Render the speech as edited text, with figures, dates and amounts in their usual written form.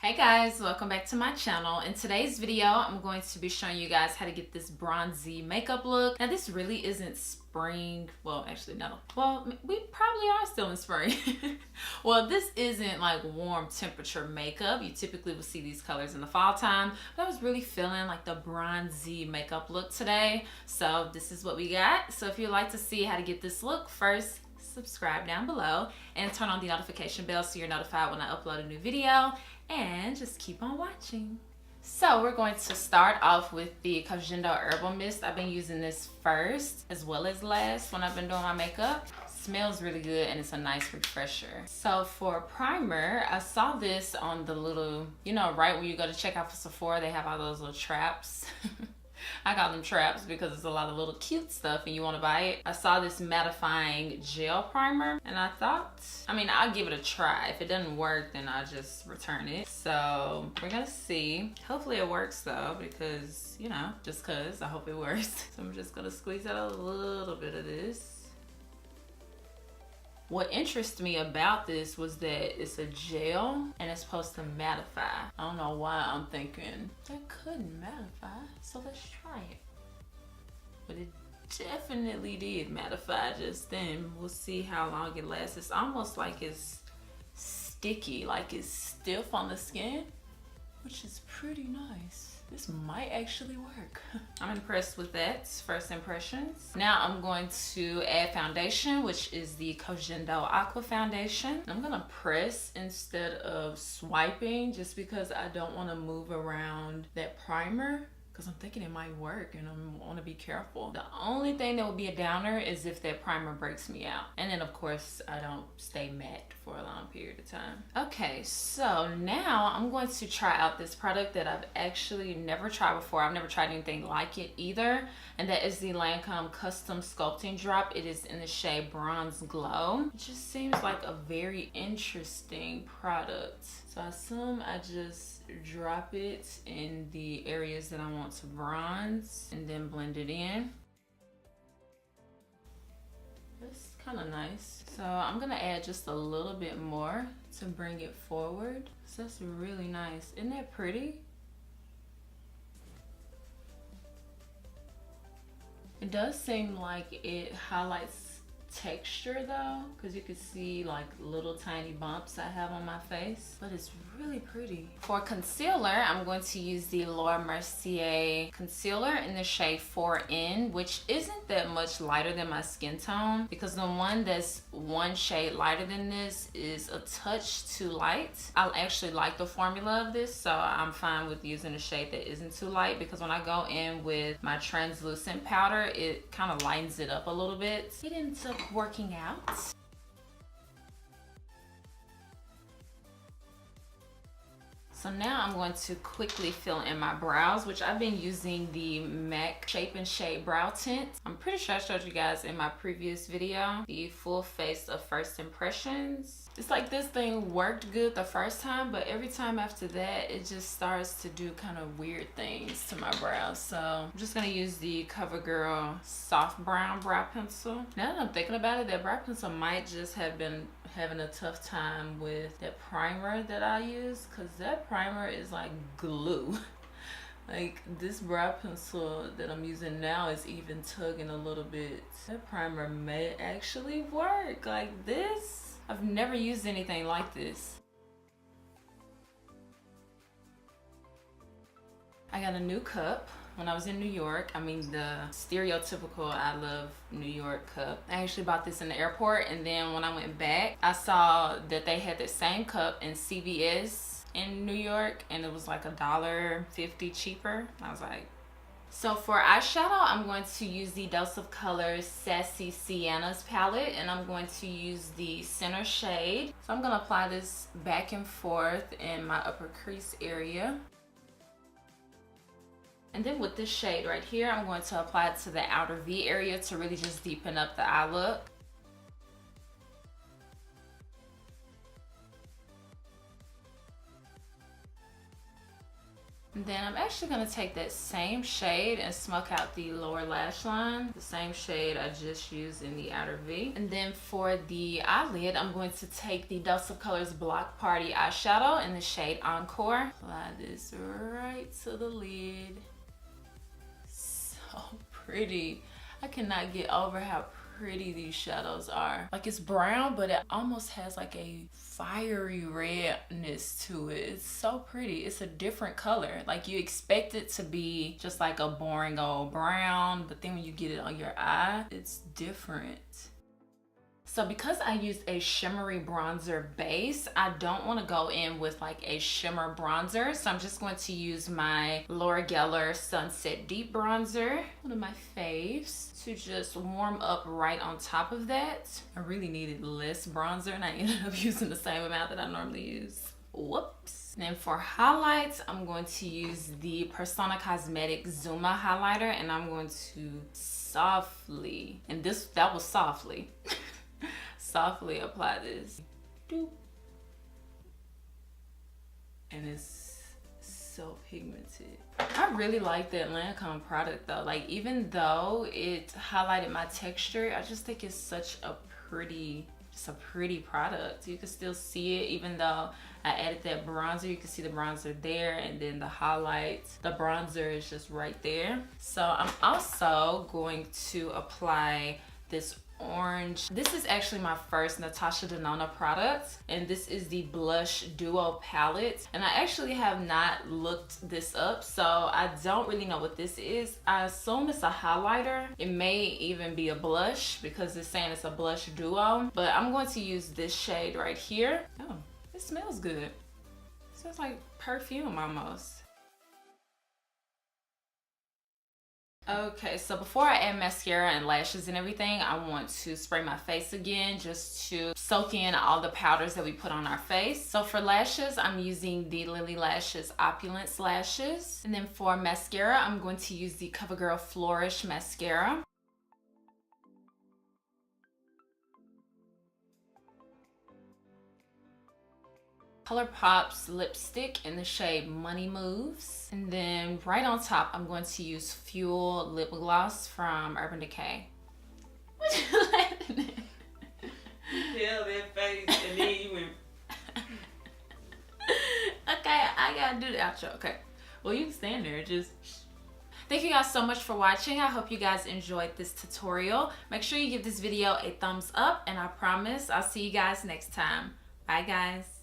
Hey guys, welcome back to my channel. In today's video, I'm going to be showing you guys how to get this bronzy makeup look. Now this really isn't spring, well actually no, well we probably are still in spring. Well, this isn't like warm temperature makeup. You typically will see these colors in the fall time, but I was really feeling like the bronzy makeup look today. So this is what we got. So if you'd like to see how to get this look, first subscribe down below and turn on the notification bell so you're notified when I upload a new video, and just keep on watching. So we're going to start off with the KohGenDo Herbal Mist. I've been using this first as well as last when I've been doing my makeup. Smells really good and it's a nice refresher. So for primer, I saw this on the little, you know, right when you go to check out for Sephora, they have all those little traps. I call them traps because it's a lot of little cute stuff and you want to buy it. I saw this mattifying gel primer and I thought, I'll give it a try. If it doesn't work, then I'll just return it. So we're gonna see. Hopefully it works though, because, you know, just cause I hope it works. So I'm just gonna squeeze out a little bit of this. What interests me about this was that it's a gel and it's supposed to mattify. I don't know why I'm thinking that couldn't mattify, so let's try it. But it definitely did mattify just then. We'll see how long it lasts. It's almost like it's sticky, like it's stiff on the skin, which is pretty nice. This might actually work. I'm impressed with that, first impressions. Now I'm going to add foundation, which is the KohGenDo Aqua Foundation. I'm gonna press instead of swiping just because I don't wanna move around that primer, because I'm thinking it might work and I want to be careful. The only thing that would be a downer is if that primer breaks me out. And then of course I don't stay matte for a long period of time. Okay, so now I'm going to try out this product that I've actually never tried before. I've never tried anything like it either. And that is the Lancome Custom Sculpting Drop. It is in the shade Bronze Glow. It just seems like a very interesting product. So I assume I just drop it in the areas that I want to bronze and then blend it in. That's kind of nice. So I'm gonna add just a little bit more to bring it forward. So that's really nice. Isn't that pretty? It does seem like it highlights texture though, because you can see like little tiny bumps I have on my face, but it's really pretty. For concealer, I'm going to use the Laura Mercier concealer in the shade 4N, which isn't that much lighter than my skin tone, because the one that's one shade lighter than this is a touch too light. I actually like the formula of this, so I'm fine with using a shade that isn't too light, because when I go in with my translucent powder, it kind of lightens it up a little bit. It ends up working out. So now I'm going to quickly fill in my brows, which I've been using the MAC Shape and Shade Brow Tint. I'm pretty sure I showed you guys in my previous video the full face of first impressions. It's like this thing worked good the first time, but every time after that, it just starts to do kind of weird things to my brows. So I'm just gonna use the CoverGirl Soft Brown Brow Pencil. Now that I'm thinking about it, that brow pencil might just have been having a tough time with that primer that I use, because that primer is like glue. Like this brow pencil that I'm using now is even tugging a little bit. That primer may actually work like this. I've never used anything like this. I got a new cup when I was in New York. The stereotypical I love New York cup. I actually bought this in the airport, and then when I went back, I saw that they had the same cup in CVS in New York, and it was like $1.50 cheaper. I was like, so for eyeshadow, I'm going to use the Dose of Colors Sassy Sienna's palette, and I'm going to use the center shade. So I'm gonna apply this back and forth in my upper crease area. And then with this shade right here, I'm going to apply it to the outer V area to really just deepen up the eye look. And then I'm actually gonna take that same shade and smoke out the lower lash line. The same shade I just used in the outer V. And then for the eyelid, I'm going to take the Dose of Colors Block Party eyeshadow in the shade Encore. Apply this right to the lid. So pretty. I cannot get over how pretty these shadows are. Like, it's brown, but it almost has like a fiery redness to it. It's so pretty. It's a different color. Like, you expect it to be just like a boring old brown, but then when you get it on your eye, it's different. So because I used a shimmery bronzer base, I don't want to go in with like a shimmer bronzer. So I'm just going to use my Laura Geller Sunset Deep Bronzer, one of my faves, to just warm up right on top of that. I really needed less bronzer and I ended up using the same amount that I normally use. Whoops. And then for highlights, I'm going to use the Persona Cosmetics Zuma highlighter, and I'm going to softly, and that was softly, softly apply this. Doop. And it's so pigmented. I really like that Lancome product though. Like, even though it highlighted my texture, I just think it's such a pretty, just a pretty product. You can still see it even though I added that bronzer. You can see the bronzer there, and then the highlights. The bronzer is just right there. So I'm also going to apply this orange. This is actually my first Natasha Denona product, and this is the Blush Duo palette, and I actually have not looked this up, so I don't really know what this is. I assume it's a highlighter. It may even be a blush because it's saying it's a blush duo, but I'm going to use this shade right here. Oh, it smells good. It smells like perfume almost. Okay, so before I add mascara and lashes and everything, I want to spray my face again just to soak in all the powders that we put on our face. So for lashes, I'm using the Lily Lashes Opulence Lashes. And then for mascara, I'm going to use the CoverGirl Flourish Mascara. ColourPop's lipstick in the shade Money Moves. And then right on top, I'm going to use Fuel Lip Gloss from Urban Decay. What you laughing at? Tell that face and then you went. Okay, I gotta do the outro. Okay. Well, you can stand there, just. Thank you guys so much for watching. I hope you guys enjoyed this tutorial. Make sure you give this video a thumbs up, and I promise I'll see you guys next time. Bye, guys.